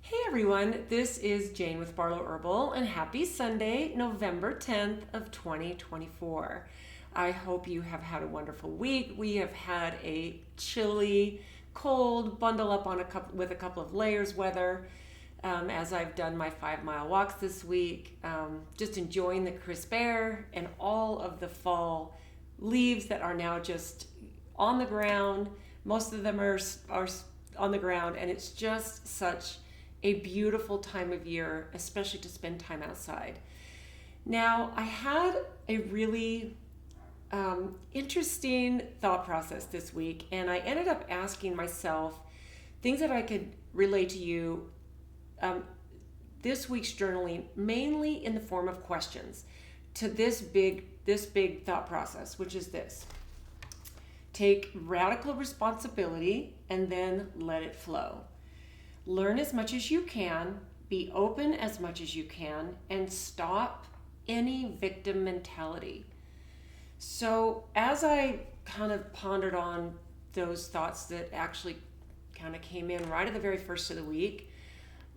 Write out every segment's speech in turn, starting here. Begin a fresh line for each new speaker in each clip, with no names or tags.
Hey everyone, this is Jane with Barlow Herbal, and happy Sunday, November 10th of 2024. I hope you have had a wonderful week. We have had a chilly, cold, bundle up on with a couple of layers weather as I've done my 5 mile walks this week. Just enjoying the crisp air and all of the fall leaves that are now just on the ground. Most of them are on the ground, and it's just such a beautiful time of year, especially to spend time outside. Now, I had a really interesting thought process this week, and I ended up asking myself things that I could relate to you this week's journaling, mainly in the form of questions to this big thought process, which is this: take radical responsibility and then let it flow. Learn as much as you can, be open as much as you can, and stop any victim mentality. So as I kind of pondered on those thoughts that actually kind of came in right at the very first of the week,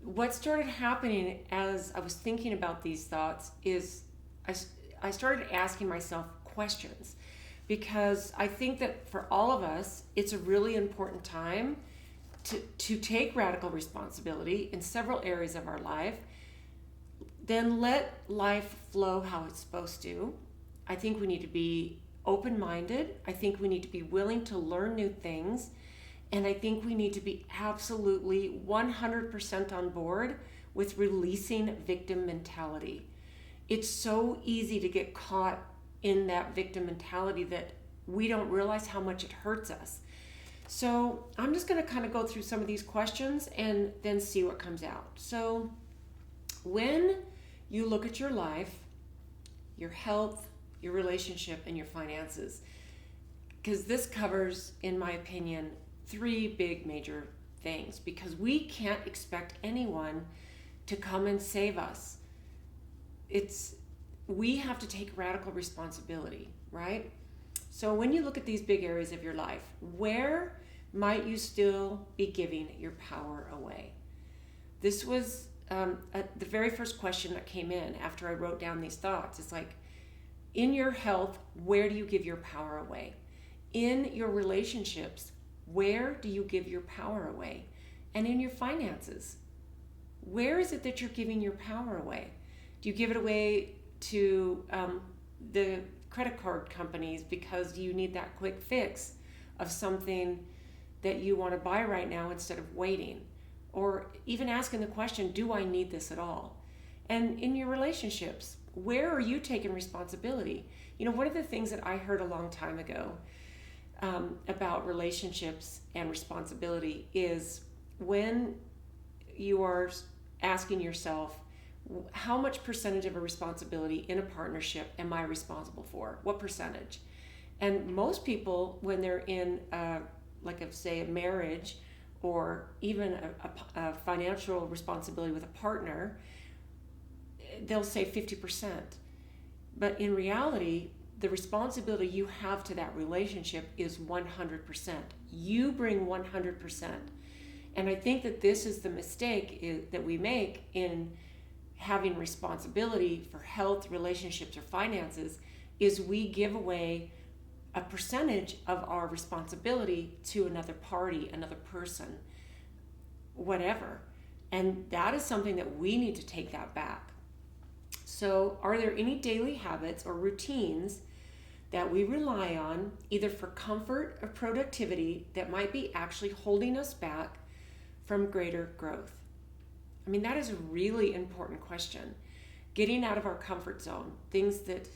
what started happening as I was thinking about these thoughts is I started asking myself questions, because I think that for all of us, it's a really important time to take radical responsibility in several areas of our life, then let life flow how it's supposed to. I think we need to be open-minded. I think we need to be willing to learn new things. And I think we need to be absolutely 100% on board with releasing victim mentality. It's so easy to get caught in that victim mentality that we don't realize how much it hurts us. So I'm just going to kind of go through some of these questions and then see what comes out. So when you look at your life, your health, your relationship, and your finances, because this covers, in my opinion, three big major things, because we can't expect anyone to come and save us. We have to take radical responsibility, right? So when you look at these big areas of your life, where might you still be giving your power away? This was the very first question that came in after I wrote down these thoughts. It's like, in your health, where do you give your power away? In your relationships, where do you give your power away? And in your finances, where is it that you're giving your power away? Do you give it away to the credit card companies because you need that quick fix of something that you want to buy right now instead of waiting? Or even asking the question, do I need this at all? And in your relationships, where are you taking responsibility? You know, one of the things that I heard a long time ago about relationships and responsibility is when you are asking yourself, how much percentage of a responsibility in a partnership am I responsible for? What percentage? And most people, when they're in say a marriage or even a financial responsibility with a partner, they'll say 50%. But in reality, the responsibility you have to that relationship is 100%. You bring 100%. And I think that this is the mistake that we make in having responsibility for health, relationships, or finances, is we give away a percentage of our responsibility to another party, another person, whatever. And that is something that we need to take that back. So are there any daily habits or routines that we rely on either for comfort or productivity that might be actually holding us back from greater growth? I mean, that is a really important question. Getting out of our comfort zone, things that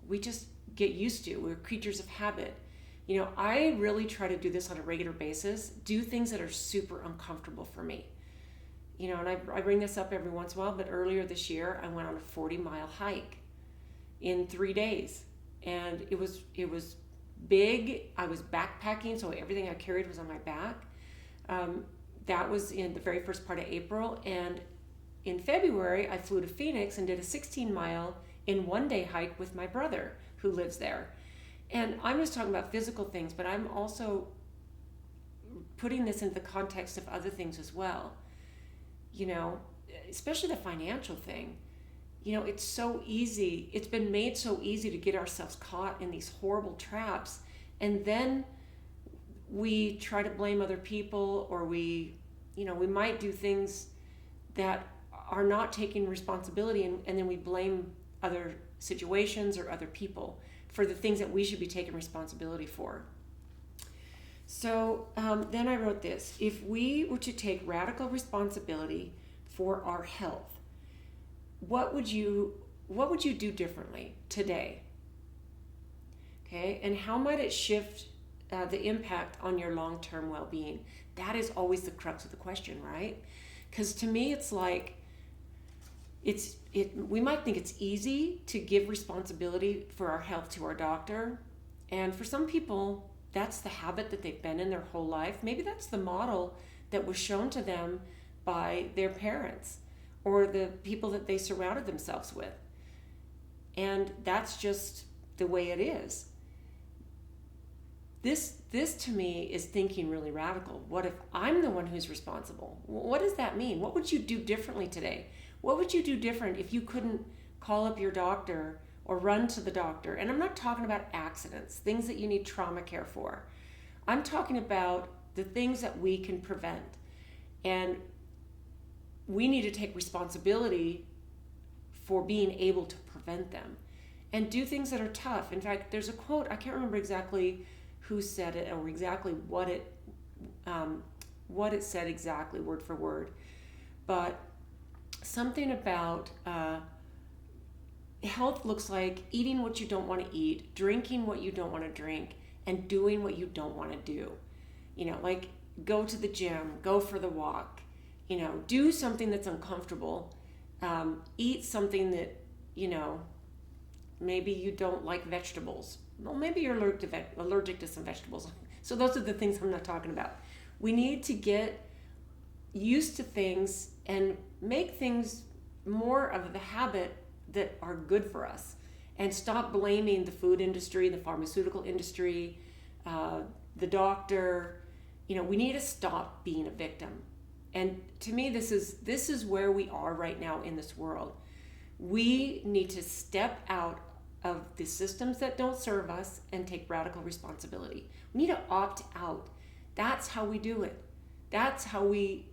we just get used to. We're creatures of habit. You know, I really try to do this on a regular basis, do things that are super uncomfortable for me. You know, and I bring this up every once in a while, but earlier this year, I went on a 40-mile hike in 3 days. And it was big. I was backpacking, so everything I carried was on my back. That was in the very first part of April. And in February, I flew to Phoenix and did a 16-mile in 1-day hike with my brother who lives there. And I'm just talking about physical things, but I'm also putting this into the context of other things as well, you know, especially the financial thing. You know, it's so easy. It's been made so easy to get ourselves caught in these horrible traps. And then we try to blame other people, or we might do things that are not taking responsibility, and then we blame other situations or other people for the things that we should be taking responsibility for. So then I wrote this: if we were to take radical responsibility for our health, what would you do differently today? Okay, and how might it shift the impact on your long-term well-being? That is always the crux of the question, right? Because to me, it's like we might think it's easy to give responsibility for our health to our doctor, and for some people, that's the habit that they've been in their whole life. Maybe that's the model that was shown to them by their parents or the people that they surrounded themselves with. And that's just the way it is. This to me is thinking really radical. What if I'm the one who's responsible? What does that mean? What would you do differently today? What would you do different if you couldn't call up your doctor or run to the doctor? And I'm not talking about accidents, things that you need trauma care for. I'm talking about the things that we can prevent. And we need to take responsibility for being able to prevent them and do things that are tough. In fact, there's a quote, I can't remember exactly who said it or exactly what it said exactly word for word, but something about health looks like eating what you don't want to eat, drinking what you don't want to drink, and doing what you don't want to do. You know, like go to the gym, go for the walk, you know, do something that's uncomfortable, eat something that, you know, maybe you don't like vegetables. Well, maybe you're allergic to some vegetables. So those are the things I'm not talking about. We need to get used to things and make things more of the habit that are good for us, and stop blaming the food industry, the pharmaceutical industry, the doctor. You know, we need to stop being a victim. And to me, this is where we are right now in this world. We need to step out of the systems that don't serve us and take radical responsibility. We need to opt out. That's how we do it. That's how we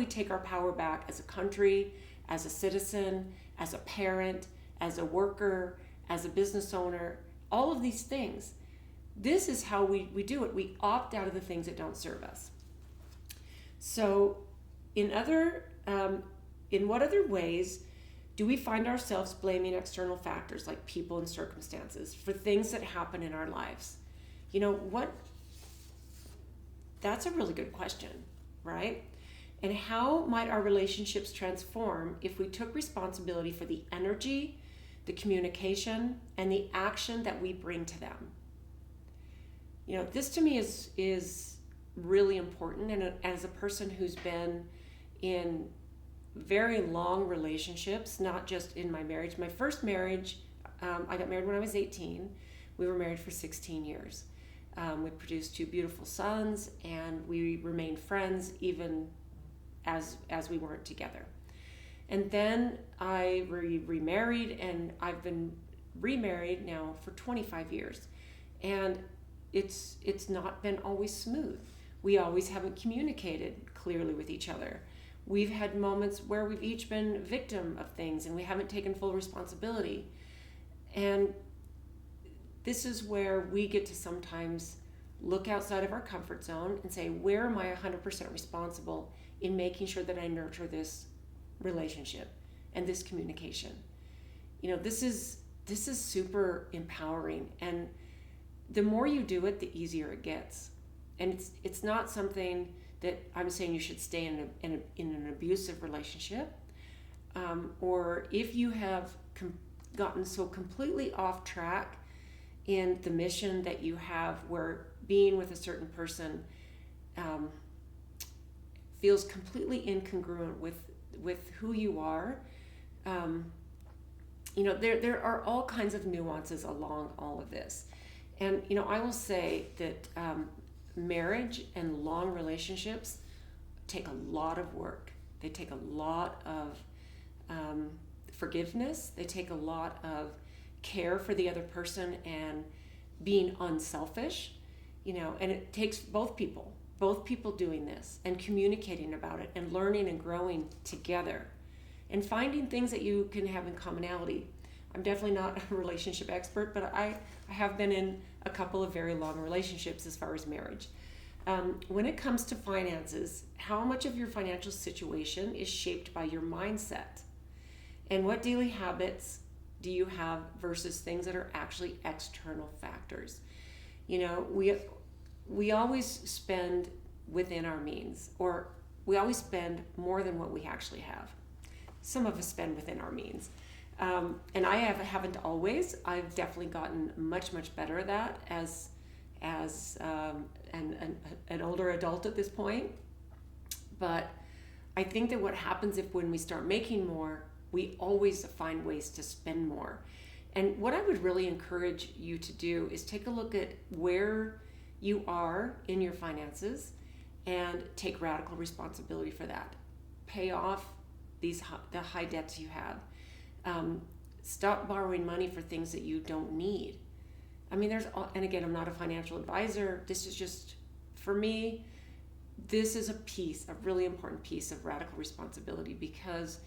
take our power back as a country, as a citizen, as a parent, as a worker, as a business owner, all of these things. This is how we do it. We opt out of the things that don't serve us. So in what other ways do we find ourselves blaming external factors like people and circumstances for things that happen in our lives? You know what? That's a really good question, right? And how might our relationships transform if we took responsibility for the energy, the communication, and the action that we bring to them? You know, this to me is really important. And as a person who's been in very long relationships, not just in my marriage. My first marriage, I got married when I was 18. We were married for 16 years. We produced 2 beautiful sons, and we remained friends even as we weren't together. And then I remarried, and I've been remarried now for 25 years. And it's not been always smooth. We always haven't communicated clearly with each other. We've had moments where we've each been victim of things and we haven't taken full responsibility. And this is where we get to sometimes look outside of our comfort zone and say, where am I 100% responsible in making sure that I nurture this relationship and this communication? You know, this is super empowering, and the more you do it, the easier it gets. And it's not something that I'm saying you should stay in an abusive relationship, or if you have gotten so completely off track in the mission that you have, where being with a certain person feels completely incongruent with who you are. You know, there are all kinds of nuances along all of this. And, you know, I will say that marriage and long relationships take a lot of work. They take a lot of forgiveness. They take a lot of care for the other person and being unselfish, and it takes both people doing this and communicating about it and learning and growing together and finding things that you can have in commonality. I'm definitely not a relationship expert, but I have been in a couple of very long relationships as far as marriage. When it comes to finances, how much of your financial situation is shaped by your mindset? And what daily habits do you have versus things that are actually external factors? We always spend within our means, or we always spend more than what we actually have. Some of us spend within our means. And I haven't always. I've definitely gotten much, much better at that as an older adult at this point. But I think that what happens when we start making more, we always find ways to spend more. And what I would really encourage you to do is take a look at where you are in your finances and take radical responsibility for that. Pay off the high debts you have. Stop borrowing money for things that you don't need. I mean, and again, I'm not a financial advisor. This is just, for me, this is a really important piece of radical responsibility, because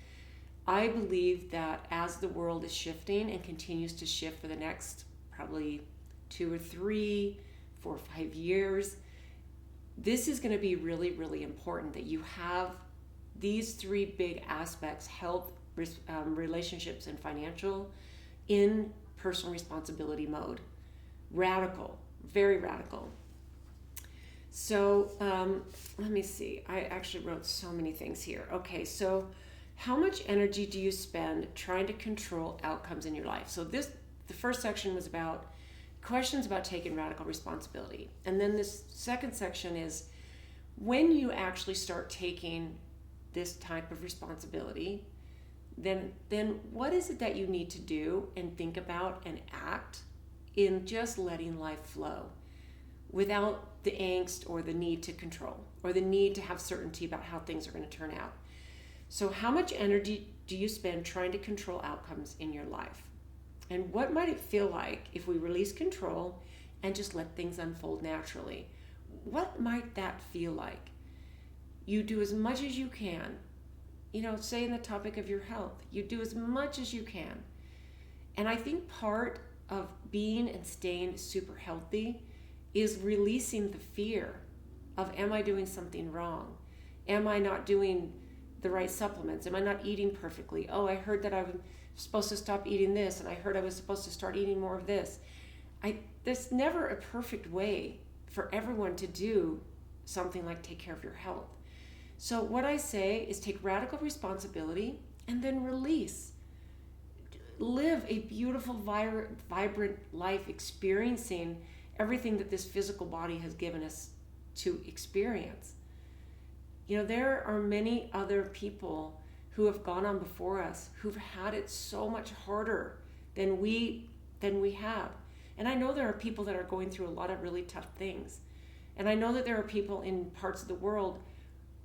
I believe that as the world is shifting and continues to shift for the next probably 2 or 3, 4 or 5 years, this is going to be really, really important that you have these 3 big aspects: health, relationships, and financial, in personal responsibility mode. Radical, very radical. So let me see. I actually wrote so many things here. Okay, so how much energy do you spend trying to control outcomes in your life? So the first section was about questions about taking radical responsibility. And then this second section is when you actually start taking this type of responsibility, then what is it that you need to do and think about and act in just letting life flow without the angst or the need to control or the need to have certainty about how things are going to turn out. So how much energy do you spend trying to control outcomes in your life? And what might it feel like if we release control and just let things unfold naturally? What might that feel like? You do as much as you can. Say in the topic of your health, you do as much as you can. And I think part of being and staying super healthy is releasing the fear of, am I doing something wrong? Am I not doing the right supplements? Am I not eating perfectly? Oh, I heard that I was supposed to stop eating this, and I heard I was supposed to start eating more of this. There's never a perfect way for everyone to do something like take care of your health. So what I say is take radical responsibility and then release. Live a beautiful, vibrant life, experiencing everything that this physical body has given us to experience. There are many other people who have gone on before us who've had it so much harder than we have. And I know there are people that are going through a lot of really tough things. And I know that there are people in parts of the world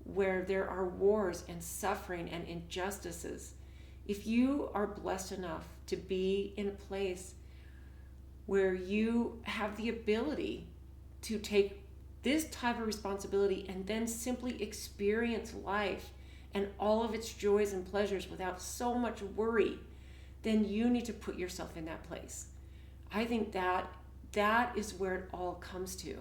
where there are wars and suffering and injustices. If you are blessed enough to be in a place where you have the ability to take this type of responsibility and then simply experience life and all of its joys and pleasures without so much worry, then you need to put yourself in that place. I think that is where it all comes to.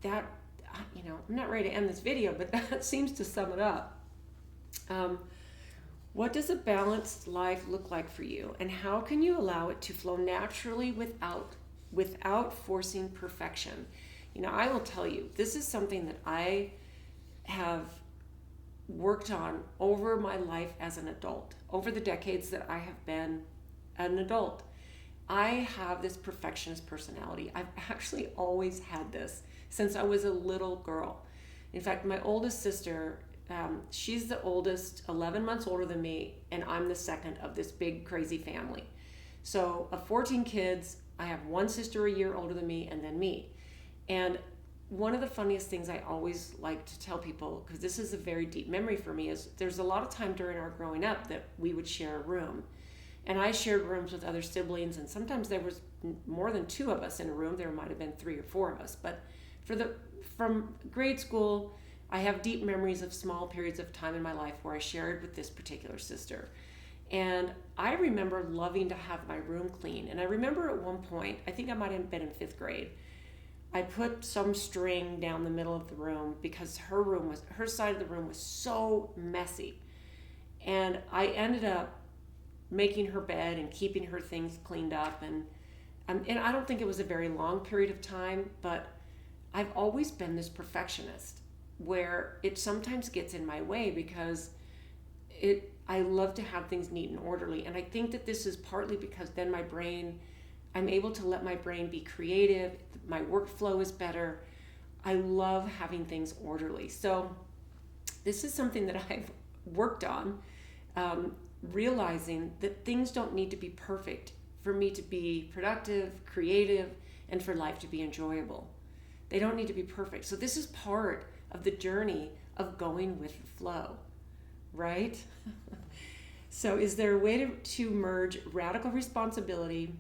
I'm not ready to end this video, but that seems to sum it up. What does a balanced life look like for you, and how can you allow it to flow naturally without forcing perfection? I will tell you, this is something that I have worked on over my life as an adult, over the decades that I have been an adult. I have this perfectionist personality. I've actually always had this since I was a little girl. In fact, my oldest sister, she's the oldest, 11 months older than me, and I'm the second of this big, crazy family. So of 14 kids, I have one sister a year older than me, and then me. And one of the funniest things I always like to tell people, because this is a very deep memory for me, is there's a lot of time during our growing up that we would share a room. And I shared rooms with other siblings, and sometimes there was more than two of us in a room. There might have been 3 or 4 of us. But from grade school, I have deep memories of small periods of time in my life where I shared with this particular sister. And I remember loving to have my room clean. And I remember at one point, I think I might have been in 5th grade, I put some string down the middle of the room because her side of the room was so messy. And I ended up making her bed and keeping her things cleaned up. And I don't think it was a very long period of time, but I've always been this perfectionist where it sometimes gets in my way because I love to have things neat and orderly. And I think that this is partly because then I'm able to let my brain be creative. My workflow is better. I love having things orderly. So this is something that I've worked on, realizing that things don't need to be perfect for me to be productive, creative, and for life to be enjoyable. They don't need to be perfect. So this is part of the journey of going with the flow, right? So is there a way to merge radical responsibility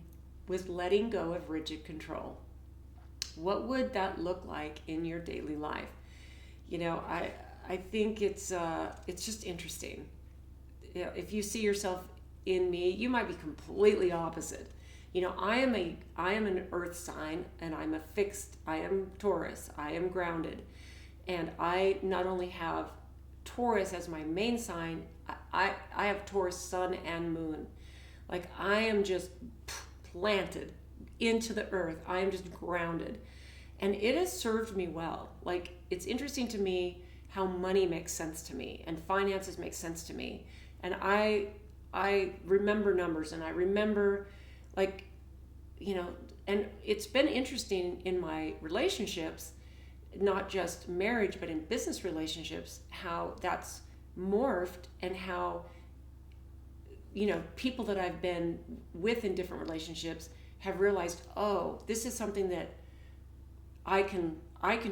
with letting go of rigid control? What would that look like in your daily life? I think it's just interesting. If you see yourself in me, you might be completely opposite. I am an earth sign, and I am Taurus, I am grounded. And I not only have Taurus as my main sign, I have Taurus sun and moon. Like I am just planted into the earth. I am just grounded. And it has served me well. Like it's interesting to me how money makes sense to me and finances make sense to me. And I remember numbers, and I remember and it's been interesting in my relationships, not just marriage, but in business relationships, how that's morphed and how, people that I've been with in different relationships have realized, oh, this is something that I can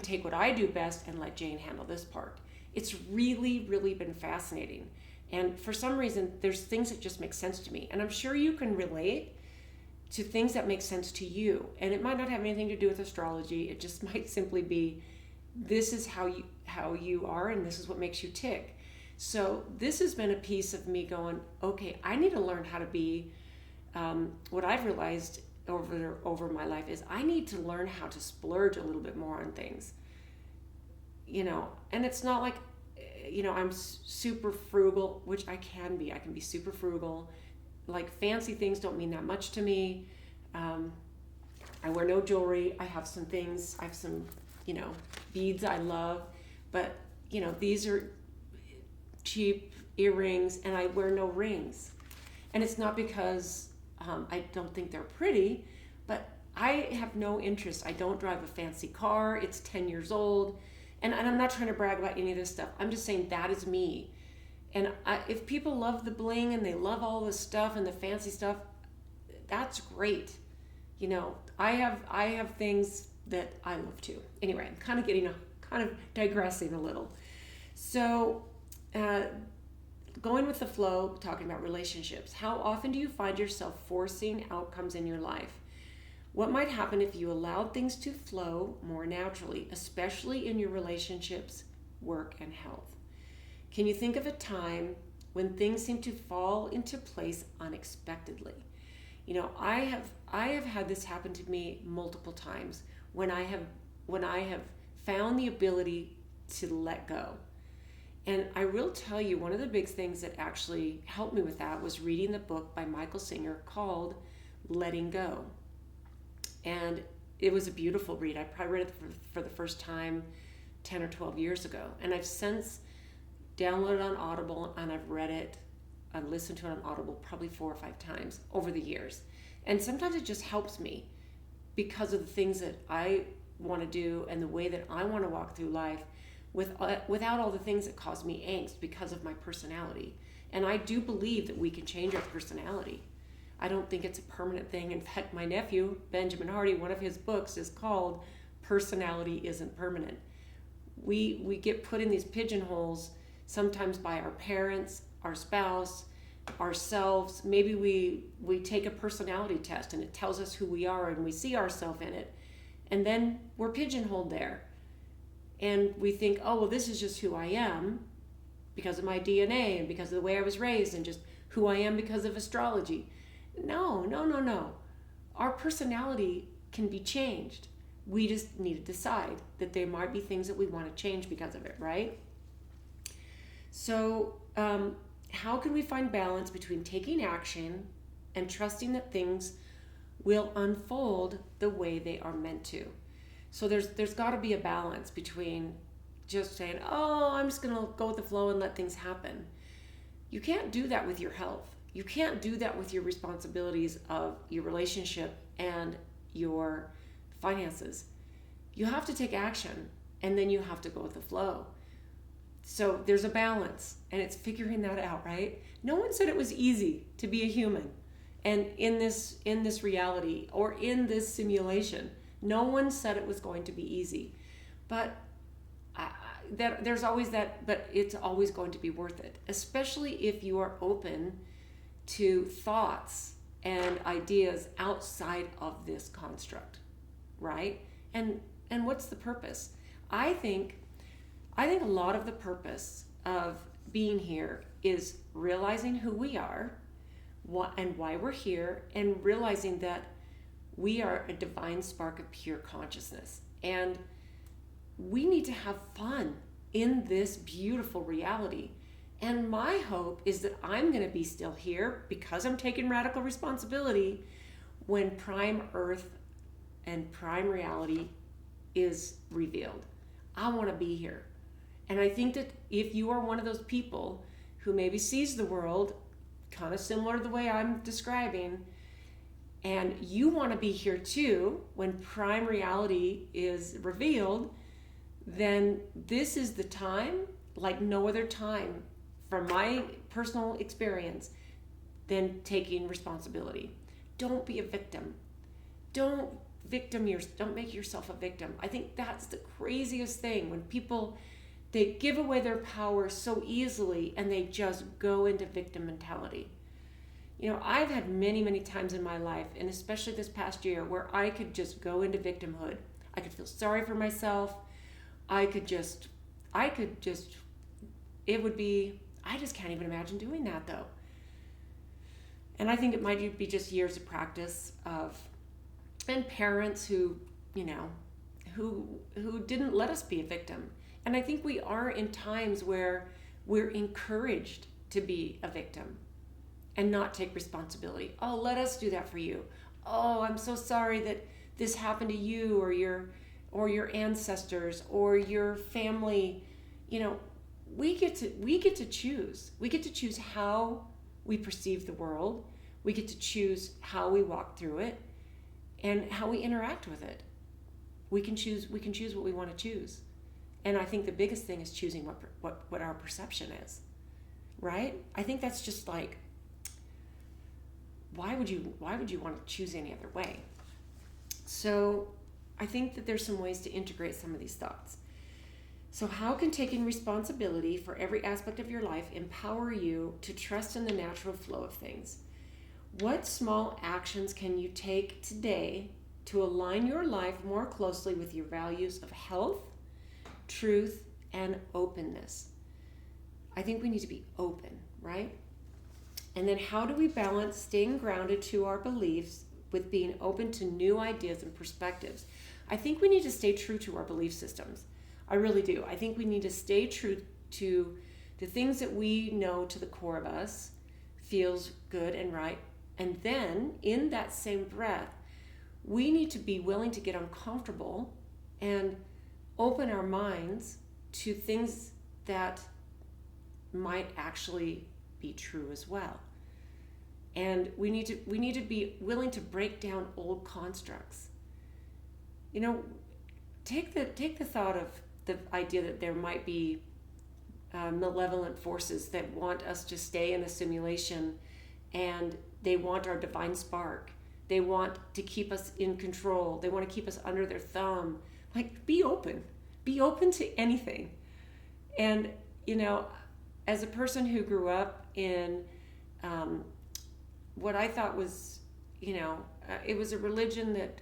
take what I do best and let Jane handle this part. It's really, really been fascinating. And for some reason, there's things that just make sense to me. And I'm sure you can relate to things that make sense to you. And it might not have anything to do with astrology. It just might simply be, this is how you are, and this is what makes you tick. So this has been a piece of me going, okay, I need to learn how to be, what I've realized over my life is I need to learn how to splurge a little bit more on things. And it's not like, I'm super frugal, which I can be. I can be super frugal. Like fancy things don't mean that much to me. I wear no jewelry. I have some things. I have some, beads I love. But, these are cheap earrings, and I wear no rings. And it's not because I don't think they're pretty, but I have no interest. I don't drive a fancy car. It's 10 years old. And I'm not trying to brag about any of this stuff. I'm just saying that is me. And if people love the bling and they love all the stuff and the fancy stuff, that's great. I have things that I love too. Anyway, I'm kind of digressing a little. So going with the flow, talking about relationships, how often do you find yourself forcing outcomes in your life? What might happen if you allowed things to flow more naturally, especially in your relationships, work, and health? Can you think of a time when things seem to fall into place unexpectedly? I have had this happen to me multiple times when I have found the ability to let go. And I will tell you, one of the big things that actually helped me with that was reading the book by Michael Singer called Letting Go. And it was a beautiful read. I probably read it for the first time 10 or 12 years ago. And I've since downloaded it on Audible, and I've read it, I've listened to it on Audible probably 4 or 5 times over the years. And sometimes it just helps me because of the things that I want to do and the way that I want to walk through life without all the things that cause me angst because of my personality. And I do believe that we can change our personality. I don't think it's a permanent thing. In fact, my nephew, Benjamin Hardy, one of his books is called personality isn't permanent. We get put in these pigeonholes sometimes by our parents, our spouse, ourselves. Maybe we take a personality test and it tells us who we are and we see ourselves in it. And then we're pigeonholed there. And we think, oh, well, this is just who I am because of my DNA and because of the way I was raised and just who I am because of astrology. No. Our personality can be changed. We just need to decide that there might be things that we want to change because of it, right? So, how can we find balance between taking action and trusting that things will unfold the way they are meant to? So there's got to be a balance between just saying, oh, I'm just going to go with the flow and let things happen. You can't do that with your health. You can't do that with your responsibilities of your relationship and your finances. You have to take action, and then you have to go with the flow. So there's a balance, and it's figuring that out, right? No one said it was easy to be a human, and in this reality or in this simulation, no one said it was going to be easy. But there's always that, but it's always going to be worth it, especially if you are open to thoughts and ideas outside of this construct, right? And what's the purpose? I think a lot of the purpose of being here is realizing who we are, what and why we're here, and realizing that we are a divine spark of pure consciousness. And we need to have fun in this beautiful reality. And my hope is that I'm going to be still here because I'm taking radical responsibility when prime earth and prime reality is revealed. I want to be here. And I think that if you are one of those people who maybe sees the world kind of similar to the way I'm describing, and you want to be here too when prime reality is revealed, then this is the time, like no other time, from my personal experience, than taking responsibility. Don't be a victim. Don't make yourself a victim. I think that's the craziest thing, when people, they give away their power so easily and they just go into victim mentality. You know, I've had many times in my life, and especially this past year, where I could just go into victimhood. I could feel sorry for myself. I just can't even imagine doing that though. And I think it might be just years of practice and parents who didn't let us be a victim. And I think we are in times where we're encouraged to be a victim and not take responsibility. Oh, let us do that for you. Oh, I'm so sorry that this happened to you or your ancestors or your family. You know, we get to choose. We get to choose how we perceive the world. We get to choose how we walk through it and how we interact with it. We can choose what we want to choose. And I think the biggest thing is choosing what our perception is. Right? I think that's just like, why would you want to choose any other way? So I think that there's some ways to integrate some of these thoughts. So how can taking responsibility for every aspect of your life empower you to trust in the natural flow of things? What small actions can you take today to align your life more closely with your values of health, truth, and openness? I think we need to be open, right? And then how do we balance staying grounded to our beliefs with being open to new ideas and perspectives? I think we need to stay true to our belief systems. I really do. I think we need to stay true to the things that we know to the core of us feels good and right. And then in that same breath, we need to be willing to get uncomfortable and open our minds to things that might actually be true as well. And we need to be willing to break down old constructs. You know, take the thought of the idea that there might be malevolent forces that want us to stay in a simulation, and they want our divine spark. They want to keep us in control. They want to keep us under their thumb. Like, be open. Be open to anything. And, as a person who grew up in what I thought was, it was a religion that,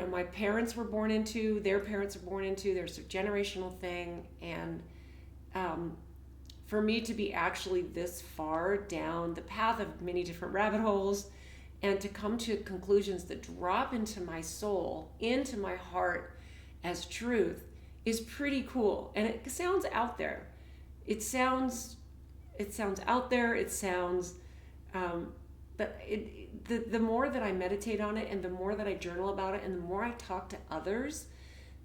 my parents were born into, their parents were born into, there's a generational thing. And for me to be actually this far down the path of many different rabbit holes and to come to conclusions that drop into my soul, into my heart as truth is pretty cool. And it sounds out there. It sounds out there. It sounds, but the more that I meditate on it and the more that I journal about it and the more I talk to others,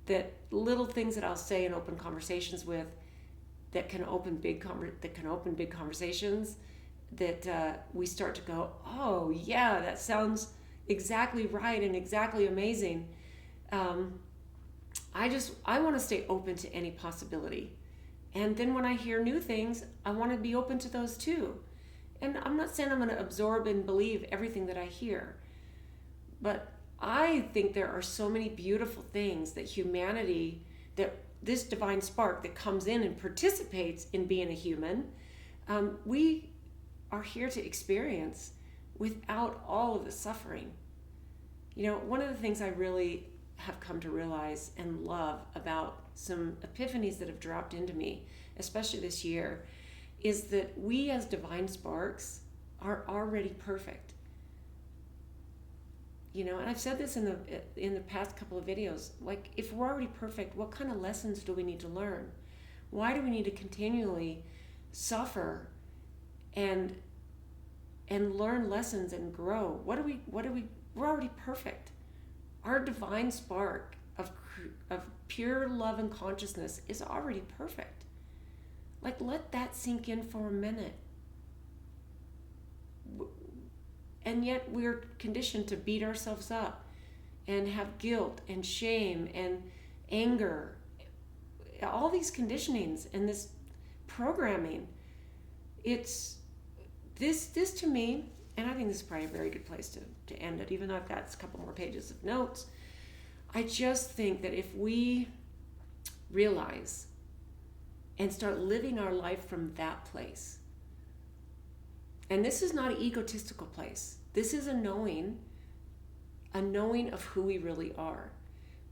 that little things that I'll say in open conversations with that can open big conversations, that we start to go, oh yeah, that sounds exactly right and exactly amazing. I want to stay open to any possibility. And then when I hear new things, I want to be open to those too. And I'm not saying I'm going to absorb and believe everything that I hear, but I think there are so many beautiful things that humanity, that this divine spark that comes in and participates in being a human, we are here to experience without all of the suffering. One of the things I really have come to realize and love about some epiphanies that have dropped into me, especially this year, is that we as divine sparks are already perfect. And I've said this in the past couple of videos, like, if we're already perfect, what kind of lessons do we need to learn? Why do we need to continually suffer and learn lessons and grow? We're already perfect. Our divine spark of pure love and consciousness is already perfect. Like, let that sink in for a minute. And yet we're conditioned to beat ourselves up and have guilt and shame and anger, all these conditionings and this programming. It's this to me, and I think this is probably a very good place to end it, even though I've got a couple more pages of notes. I just think that if we realize and start living our life from that place, and this is not an egotistical place, this is a knowing of who we really are,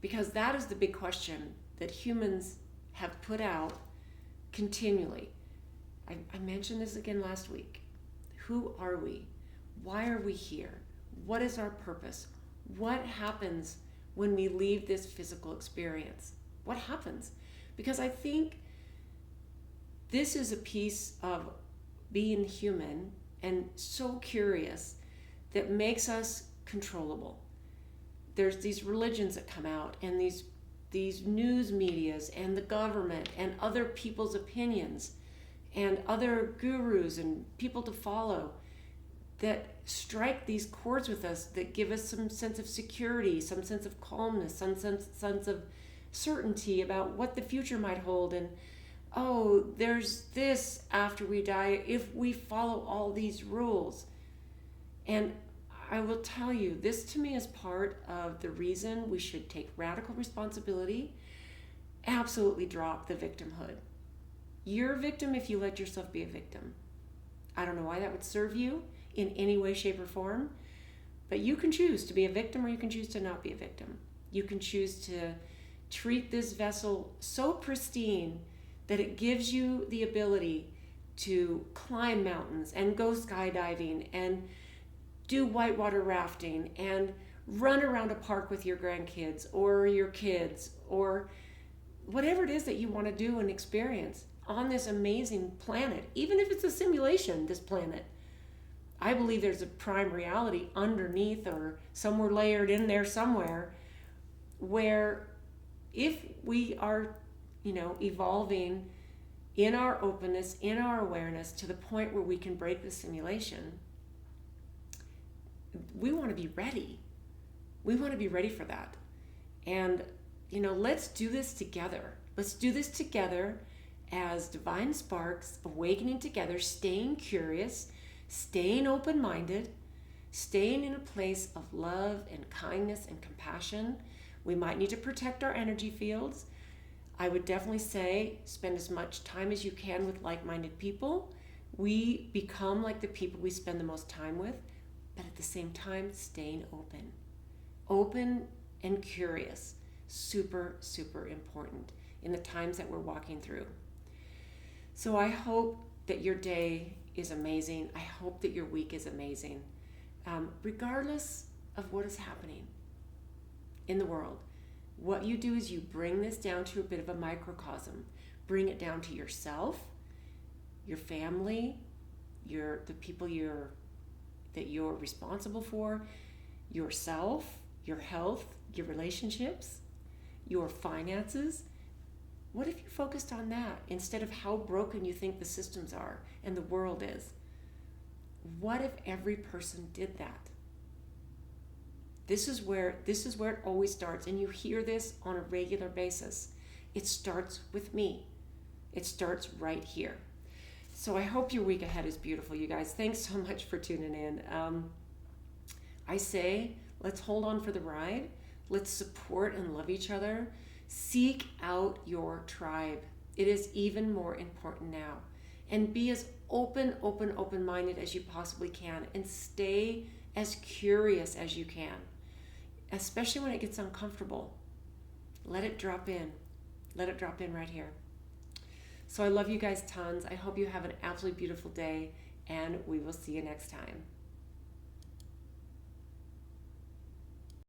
because that is the big question that humans have put out continually. I mentioned this again last week. Who are we? Why are we here? What is our purpose? What happens when we leave this physical experience? What happens? Because I think this is a piece of being human and so curious that makes us controllable. There's these religions that come out and these news medias and the government and other people's opinions and other gurus and people to follow that strike these chords with us, that give us some sense of security, some sense of calmness, some sense of certainty about what the future might hold. And oh, there's this after we die if we follow all these rules. And I will tell you, this to me is part of the reason we should take radical responsibility. Absolutely drop the victimhood. You're a victim if you let yourself be a victim. I don't know why that would serve you in any way, shape, or form, but you can choose to be a victim or you can choose to not be a victim. You can choose to treat this vessel so pristine that it gives you the ability to climb mountains and go skydiving and do whitewater rafting and run around a park with your grandkids or your kids or whatever it is that you want to do and experience on this amazing planet. Even if it's a simulation, this planet, I believe there's a prime reality underneath or somewhere layered in there somewhere where if we are, evolving in our openness, in our awareness to the point where we can break the simulation, we want to be ready. We want to be ready for that. And, let's do this together. Let's do this together as divine sparks, awakening together, staying curious, staying open-minded, staying in a place of love and kindness and compassion. We might need to protect our energy fields. I would definitely say spend as much time as you can with like-minded people. We become like the people we spend the most time with, but at the same time, staying open. Open and curious. Super, super important in the times that we're walking through. So I hope that your day is amazing. I hope that your week is amazing. Regardless of what is happening in the world, what you do is you bring this down to a bit of a microcosm. Bring it down to yourself, your family, the people that you're responsible for, yourself, your health, your relationships, your finances. What if you focused on that instead of how broken you think the systems are and the world is? What if every person did that? This is where it always starts, and you hear this on a regular basis. It starts with me. It starts right here. So I hope your week ahead is beautiful, you guys. Thanks so much for tuning in. I say, let's hold on for the ride. Let's support and love each other. Seek out your tribe. It is even more important now. And be as open-minded as you possibly can, and stay as curious as you can, especially when it gets uncomfortable. Let it drop in. Let it drop in right here. So I love you guys tons. I hope you have an absolutely beautiful day, and we will see you next time.